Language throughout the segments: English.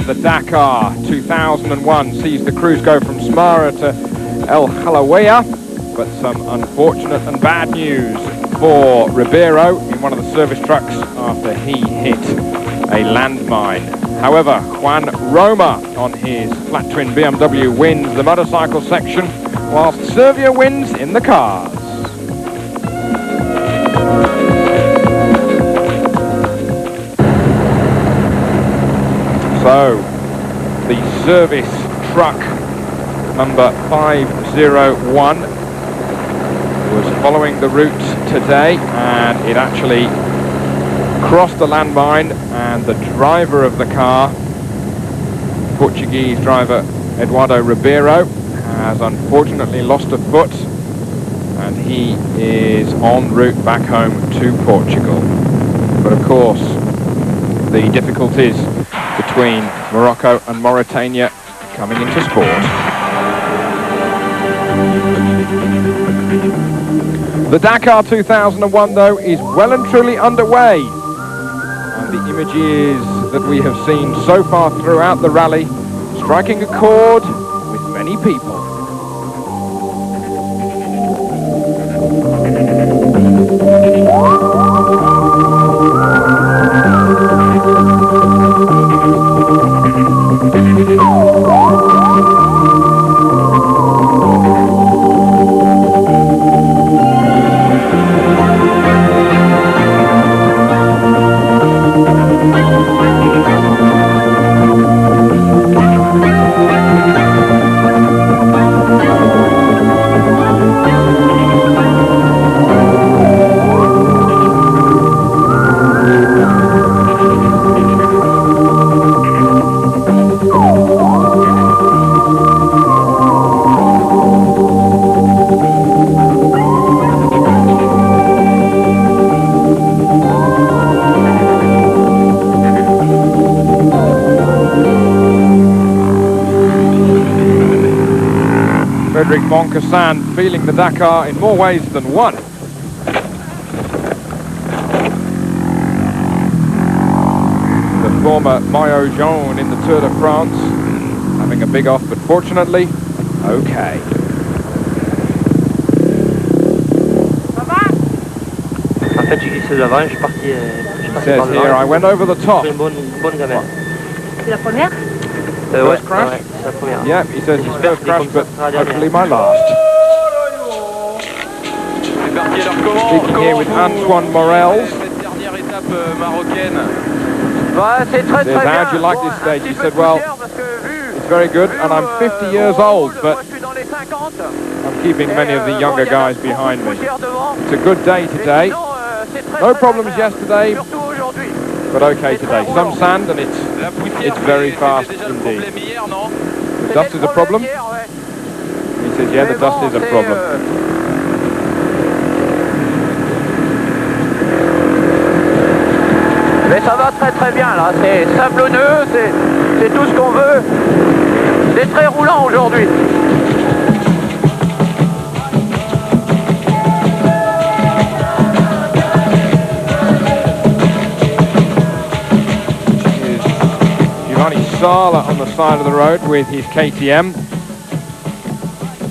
the Dakar 2001 sees the crews go from Smara to El Halawiya, but some unfortunate and bad news for Ribeiro in one of the service trucks after he hit a landmine. However, Juan Roma on his flat twin BMW wins the motorcycle section, whilst Servia wins in the cars. So, the service truck number 501 was following the route today, and it actually crossed the landmine, and the driver of the car, Portuguese driver Eduardo Ribeiro, has unfortunately lost a foot, and he is en route back home to Portugal. But of course, the difficulties between Morocco and Mauritania coming into sport. The Dakar 2001 though is well and truly underway, and the images that we have seen so far throughout the rally striking a chord with many people. Frederic Moncassin feeling the Dakar in more ways than one. The former maillot jaune in the Tour de France having a big off, but fortunately, okay. He says here, I went over the top. First crash? Yeah, he says his first crash, but hopefully my last. Speaking here with Antoine Morels. Says, how'd you like this stage? He said, well, it's very good, and I'm 50 years old, but I'm keeping many of the younger guys behind me. It's a good day today. No problems yesterday, but okay today. Some sand, and it's very fast indeed. The dust is a problem? He says, yeah, the dust is a problem. Mais ça va très très bien là, c'est sablonneux, c'est tout ce qu'on veut. C'est très roulant aujourd'hui. Sala on the side of the road with his KTM,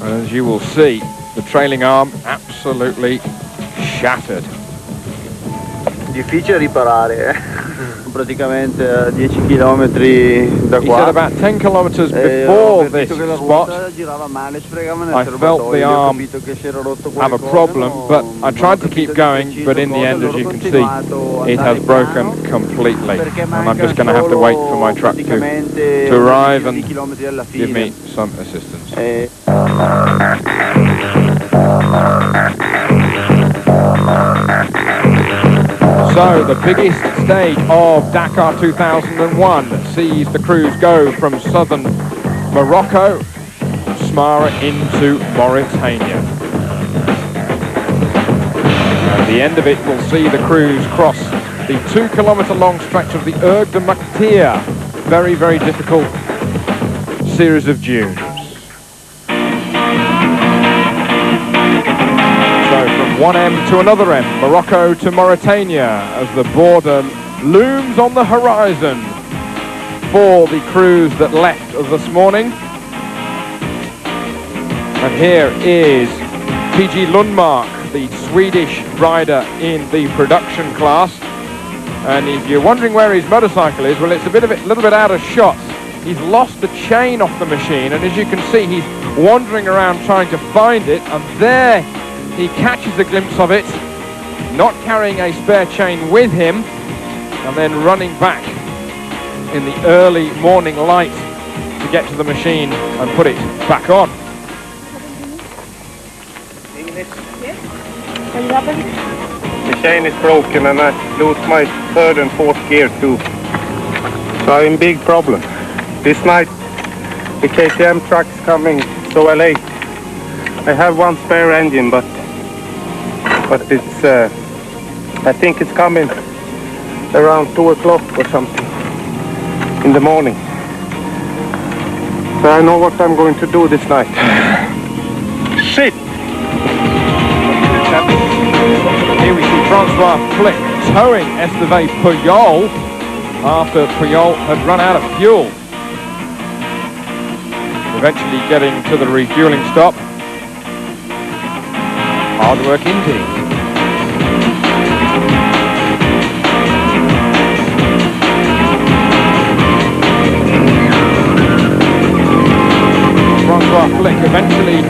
and as you will see, the trailing arm absolutely shattered. Difficile riparare, praticamente 10 chilometri da qua. He said about 10 kilometers before this spot, I felt the arm have a problem, but I tried to keep going, but in the end, as you can see, it has broken completely, and I'm just going to have to wait for my truck to arrive and give me some assistance. So the biggest stage of Dakar 2001 sees the crews go from southern Morocco, Smara into Mauritania. At the end of it, we'll see the crews cross the 2 kilometre long stretch of the Erg de Maktir. Very, very difficult series of dunes. From one end to another end, Morocco to Mauritania, as the border looms on the horizon. for the crews that left this morning. And here is PG Lundmark, the Swedish rider in the production class. And if you're wondering where his motorcycle is, well, it's a little bit out of shot. He's lost the chain off the machine, and as you can see, he's wandering around trying to find it, and there he catches a glimpse of it, not carrying a spare chain with him, and then running back in the early morning light to get to the machine and put it back on. English? Yes. What happened? The chain is broken and I lose my third and fourth gear too. So I'm in big problem. This night the KTM truck's coming so late. I have one spare engine, but it's I think it's coming around 2 o'clock or something in the morning. So I know what I'm going to do this night. Shit! Here we see Francois Flick towing Esteve Pujol after Pujol had run out of fuel. Eventually getting to the refueling stop. Hard work indeed. Francois Flick eventually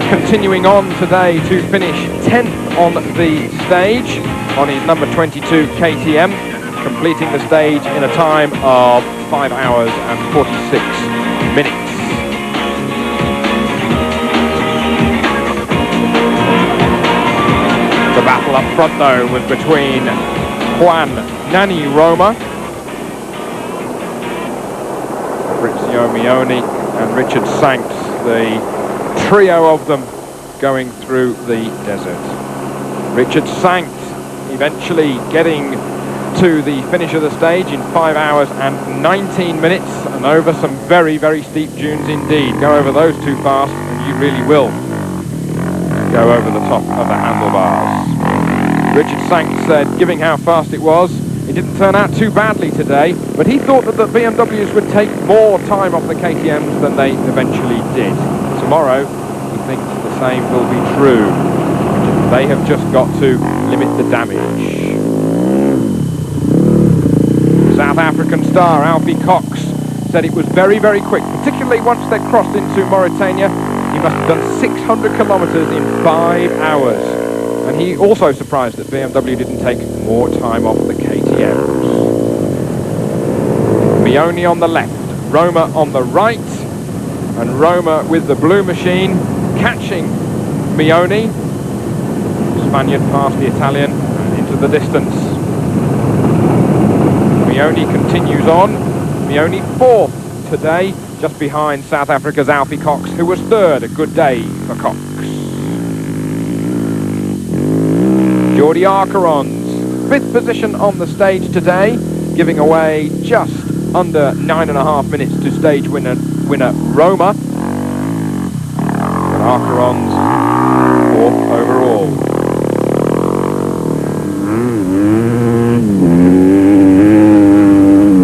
continuing on today to finish 10th on the stage on his number 22 KTM, completing the stage in a time of 5 hours and 46 minutes. The battle up front, though, was between Juan Nani Roma, Fabrizio Mioni and Richard Sanks, the trio of them going through the desert. Richard Sanks eventually getting to the finish of the stage in 5 hours and 19 minutes and over some very, very steep dunes indeed. Go over those too fast and you really will go over the top of the handlebars. Richard Sanks said, giving how fast it was, it didn't turn out too badly today, but he thought that the BMWs would take more time off the KTMs than they eventually did. Tomorrow, he thinks the same will be true. They have just got to limit the damage. South African star Alfie Cox said it was very, very quick, particularly once they crossed into Mauritania. He must have done 600 kilometers in 5 hours. And he also surprised that BMW didn't take more time off the KTMs. Mioni on the left, Roma on the right, and Roma with the blue machine catching Mioni. Spaniard past the Italian and into the distance. Mioni continues on. Mioni fourth today, just behind South Africa's Alfie Cox, who was third. A good day for Cox. Jordi Arcaron's fifth position on the stage today, giving away just under 9.5 minutes to stage winner Roma. And Arcaron's fourth overall.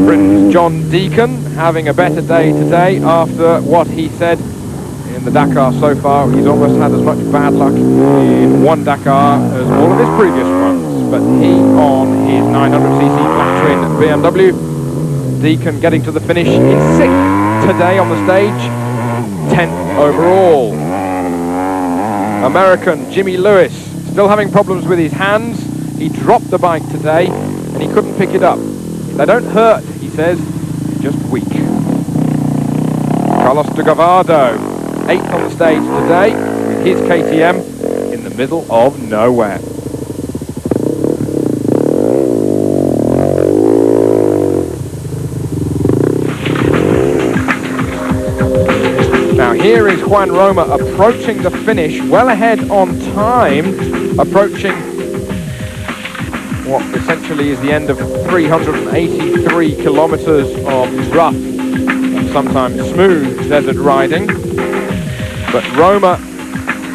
Britain's John Deacon having a better day today after what he said in the Dakar so far. He's almost had as much bad luck in one Dakar as all of his previous ones, but he on his 900cc flat twin BMW. Deacon getting to the finish in 6th today on the stage, 10th overall. American Jimmy Lewis still having problems with his hands. He dropped the bike today and he couldn't pick it up. They don't hurt, he says, just weak. Carlos de Gavado, 8th on the stage today with his KTM in the middle of nowhere. Now here is Juan Roma approaching the finish, well ahead on time, approaching what essentially is the end of 383 kilometers of rough and sometimes smooth desert riding. But Roma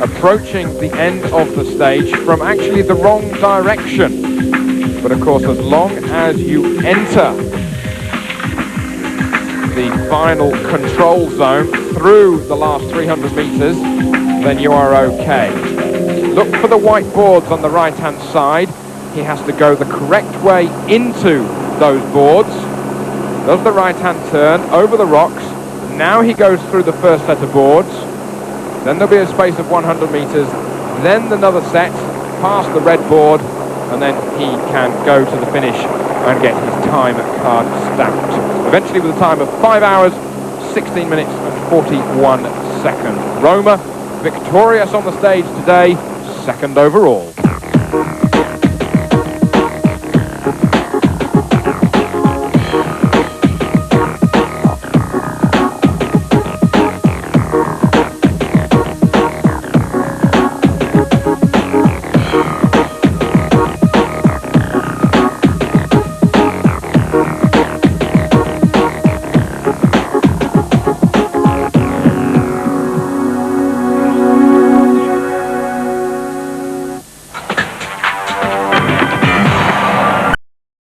approaching the end of the stage from actually the wrong direction. But of course, as long as you enter the final control zone through the last 300 meters, then you are okay. Look for the white boards on the right-hand side. He has to go the correct way into those boards. Does the right-hand turn over the rocks. Now he goes through the first set of boards. Then there'll be a space of 100 meters. Then another set past the red board, and then he can go to the finish and get his time card stamped. Eventually with a time of 5 hours, 16 minutes and 41 seconds. Roma victorious on the stage today, second overall.